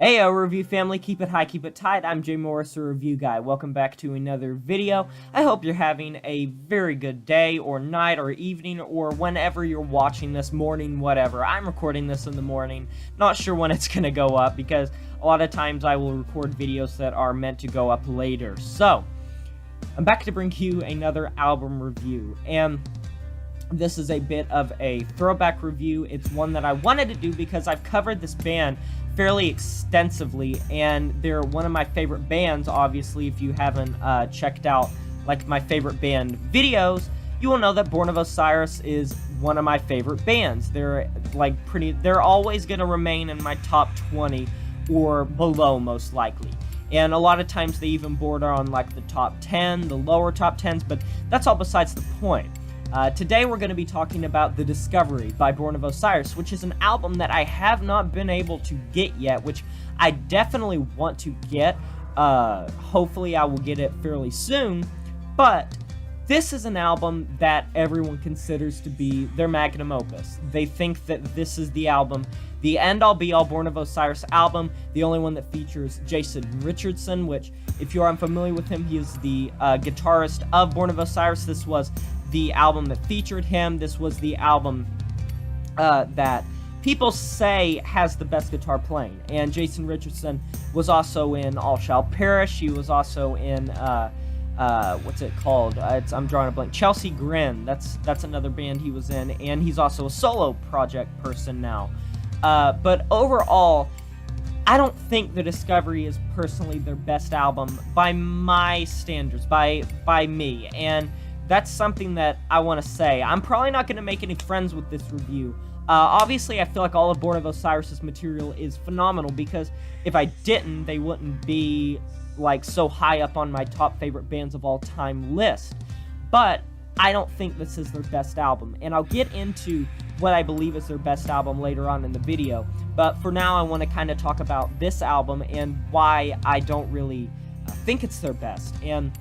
Heyo, review family, keep it high, keep it tight. I'm Jay Morris, the review guy. Welcome back to another video. I hope you're having a very good day, or night, or evening, or whenever you're watching this, morning, whatever. I'm recording this in the morning. Not sure when it's gonna go up, because a lot of times I will record videos that are meant to go up later. So, I'm back to bring you another album review, and this is a bit of a throwback review. It's one that I wanted to do because I've covered this band fairly extensively, and they're one of my favorite bands. Obviously, if you haven't checked out like my favorite band videos, you will know that Born of Osiris is one of my favorite bands. They're they're always going to remain in my top 20 or below, most likely. And a lot of times they even border on like the top 10, the lower top 10s, but that's all besides the point. Today we're going to be talking about The Discovery by Born of Osiris, which is an album that I have not been able to get yet, which I definitely want to get. Hopefully I will get it fairly soon, but this is an album that everyone considers to be their magnum opus. They think that this is the album, the end-all be-all Born of Osiris album, the only one that features Jason Richardson, which, if you're unfamiliar with him, he is the guitarist of Born of Osiris. This was the album that featured him. This was the album that people say has the best guitar playing. And Jason Richardson was also in All Shall Perish. He was also in what's it called? I'm drawing a blank. Chelsea Grin. That's another band he was in, and he's also a solo project person now. But overall, I don't think The Discovery is personally their best album by my standards, by me, and that's something that I want to say. I'm probably not going to make any friends with this review. Obviously, I feel like all of Born of Osiris' material is phenomenal, because if I didn't, they wouldn't be like so high up on my top favorite bands of all time list. But I don't think this is their best album, and I'll get into what I believe is their best album later on in the video. But for now, I want to kind of talk about this album and why I don't really think it's their best. And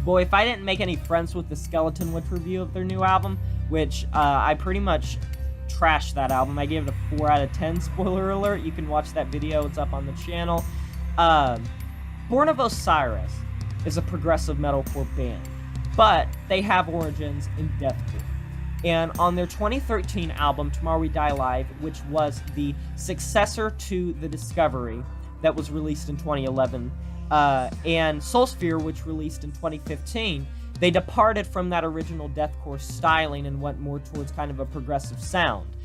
boy, if I didn't make any friends with the Skeleton Witch review of their new album, which I pretty much trashed that album. I gave it a 4 out of 10, spoiler alert. You can watch that video, it's up on the channel. Born of Osiris is a progressive metalcore band, but they have origins in deathcore. And on their 2013 album, Tomorrow We Die Live, which was the successor to The Discovery that was released in 2011, and Soulsphere, which released in 2015, they departed from that original deathcore styling and went more towards kind of a progressive sound.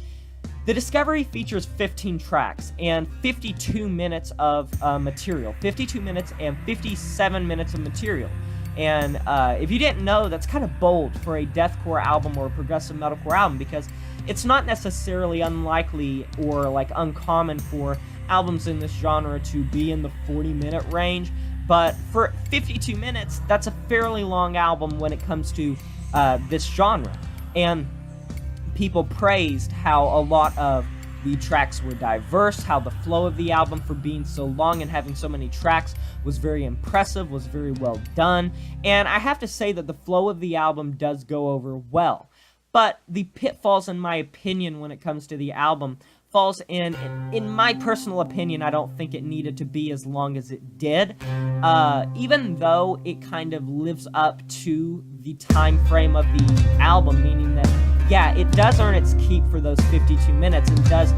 The Discovery features 15 tracks and 52 minutes of material. 52 minutes and 57 minutes of material. And if you didn't know, that's kind of bold for a deathcore album or a progressive metalcore album, because it's not necessarily unlikely or like uncommon for albums in this genre to be in the 40-minute range, but for 52 minutes, that's a fairly long album when it comes to this genre. And people praised how a lot of the tracks were diverse, how the flow of the album, for being so long and having so many tracks, was very impressive, was very well done. And I have to say that the flow of the album does go over well. But the pitfalls, in my opinion, when it comes to the album, falls in my personal opinion, I don't think it needed to be as long as it did. Even though it kind of lives up to the time frame of the album, meaning that, yeah, it does earn its keep for those 52 minutes and does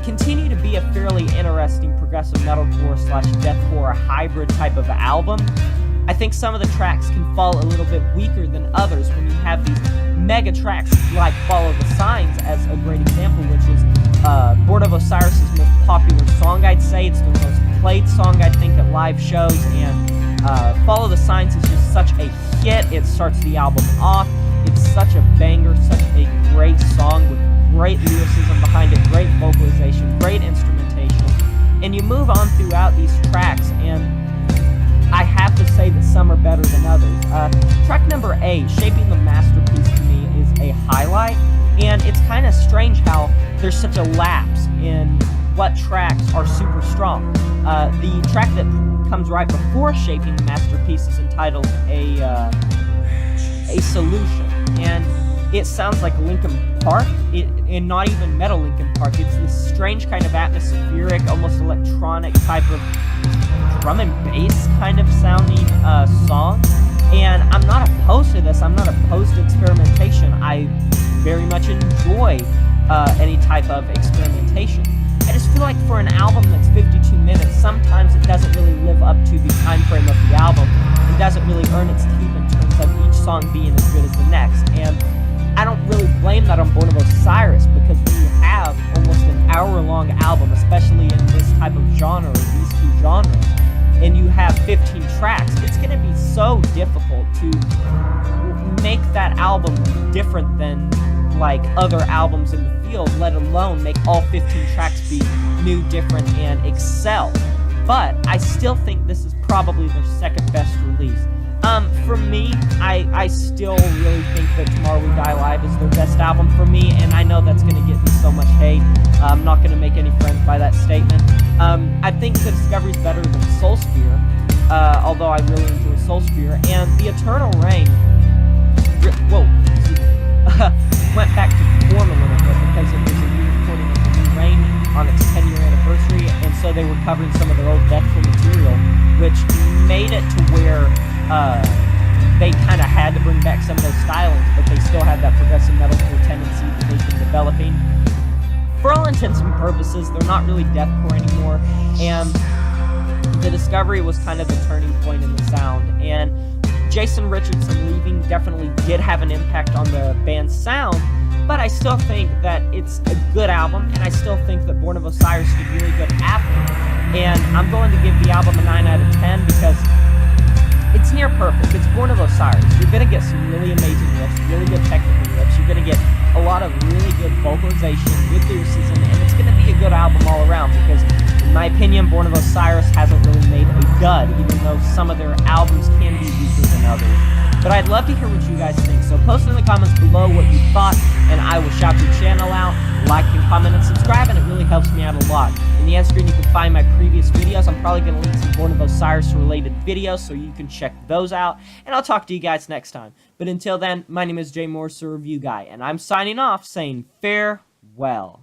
continue to be a fairly interesting progressive metalcore / deathcore hybrid type of album. I think some of the tracks can fall a little bit weaker than others when you have these mega tracks like Follow the Signs as a great example, which is Born of Osiris' most popular song, I'd say. It's their most played song, I think, at live shows, and Follow the Signs is just such a hit. It starts the album off. It's such a banger, such a great song with great lyricism behind it, great vocalization, great instrumentation, and you move on throughout these tracks, and I have to say that some are better than others. Track number 8, Shaping the Masterpiece, to me is a highlight, and it's kind of strange how there's such a lapse in what tracks are super strong. The track that comes right before Shaping the Masterpiece is entitled A Solution, and it sounds like Linkin Park, and not even metal Linkin Park. It's this strange kind of atmospheric, almost electronic type of drum and bass kind of sounding song. And I'm not opposed to this. I'm not opposed to experimentation. I very much enjoy any type of experimentation. I just feel like for an album that's 52 minutes, sometimes it doesn't really live up to the time frame of the album. It doesn't really earn its keep in terms of each song being as good as the next. And I don't really blame that on Born of Osiris, because when you have almost an hour-long album, especially in this type of genre, or these two genres, and you have 15 tracks, it's going to be so difficult to make that album different than like other albums in the field, let alone make all 15 tracks be new, different, and excel. But I still think this is probably their second best release. For me, I still really think that Tomorrow We Die Live is their best album for me, and I know that's going to get me so much hate. I'm not going to make any friends by that statement. I think The Discovery is better than Soul Sphere, although I really enjoy Soul Sphere, and The Eternal Rain, went back to form a little bit because it was a new recording of The New Rain on its 10-year anniversary, and so they were covering some of their old Deathful material, which made it to where they kind of had to bring back some of those stylings, but they still had that progressive metalcore tendency that they've been developing. For all intents and purposes, they're not really deathcore anymore, and The Discovery was kind of the turning point in the sound, and Jason Richardson leaving definitely did have an impact on the band's sound, but I still think that it's a good album, and I still think that Born of Osiris did really good after it. And I'm going to give the album a 9 out of 10 because it's near perfect. It's Born of Osiris. You're going to get some really amazing riffs, really good technical riffs. You're going to get a lot of really good vocalization, good lyricism, and it's going to be a good album all around because, in my opinion, Born of Osiris hasn't really made a dud, even though some of their albums can be weaker than others. But I'd love to hear what you guys think, so post in the comments below what you thought, and I will shout your channel out. Like and comment and subscribe, and it really helps me out a lot. In the end screen, you can find my previous videos. I'm probably going to link some Born of Osiris related videos, so you can check those out, and I'll talk to you guys next time. But until then, my name is Jay Morris, the Review Guy, and I'm signing off saying farewell.